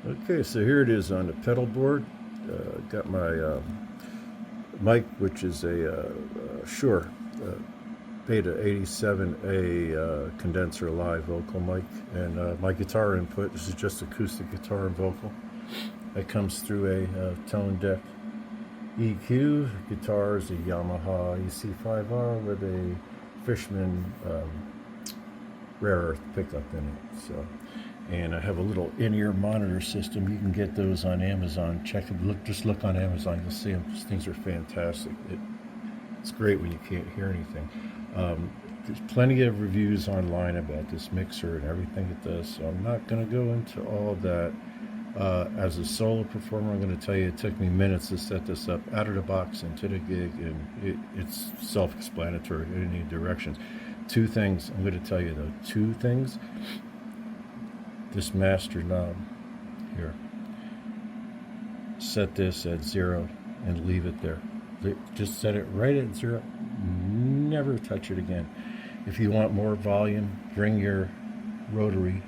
Okay, so here it is on the pedal board. Got my mic, which is a Shure Beta 87A condenser live vocal mic, and my guitar input. This is just acoustic guitar and vocal. It comes through a tone deck EQ. Guitar is a Yamaha EC5R with a Fishman rare earth pickup in it. So, and I have a little in-ear monitor system. You can get those on Amazon. Check it. Just look on Amazon. You'll see them. These things are fantastic. It's great when you can't hear anything. There's plenty of reviews online about this mixer and everything it does. So I'm not going to go into all of that. As a solo performer, I'm going to tell you it took me minutes to set this up out of the box into the gig, and it's self-explanatory. I didn't need directions. Two things I'm going to tell you though. Two things. This master knob here. Set this at 0 and leave it there. Just set it right at 0. Never touch it again. If you want more volume, bring your rotary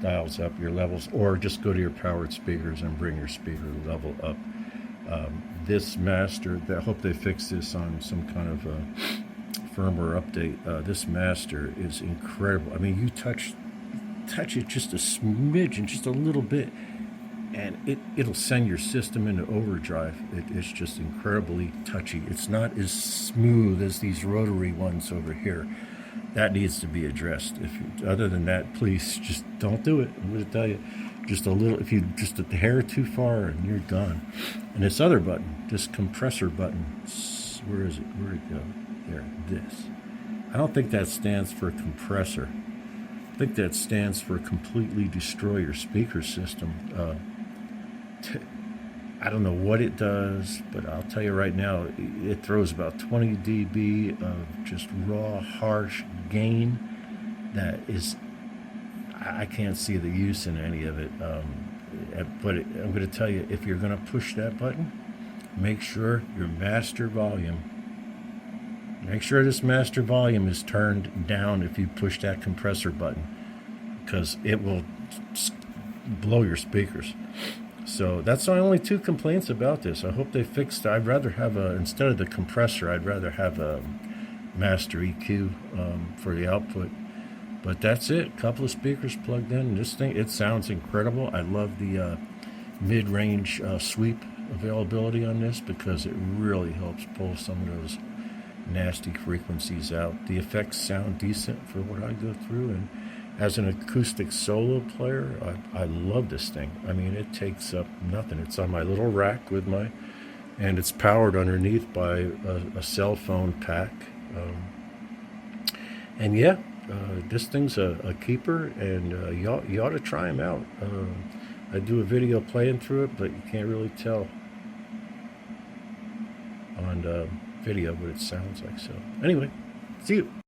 dials up, your levels, or just go to your powered speakers and bring your speaker level up. This master, I hope they fix this on some kind of firmware update. This master is incredible. I mean, you touch it just a smidge and just a little bit, and it'll send your system into overdrive. It's just incredibly touchy. It's not as smooth as these rotary ones over here. That needs to be addressed. Other than that, please just don't do it. I'm going to tell you, just a little. If you just a hair too far, and you're gone. And this other button, this compressor button, where is it? Where'd it go? There. This. I don't think that stands for compressor. I think that stands for completely destroy your speaker system. I don't know what it does, but I'll tell you right now, it throws about 20 dB of just raw, harsh gain. That is, I can't see the use in any of it. But I'm going to tell you, if you're going to push that button, make sure your master volume, make sure this master volume is turned down if you push that compressor button, because it will blow your speakers. So that's my only two complaints about this. I hope they fixed it. I'd rather have instead of the compressor, I'd rather have a master EQ for the output. But that's it. A couple of speakers plugged in. This thing, it sounds incredible. I love the mid-range sweep availability on this, because it really helps pull some of those nasty frequencies out. The effects sound decent for what I go through, and as an acoustic solo player, I love this thing. I mean, it takes up nothing. It's on my little rack and it's powered underneath by a cell phone pack. And yeah, this thing's a keeper, and you ought to try them out. I do a video playing through it, but you can't really tell on video what it sounds like. So anyway, see you.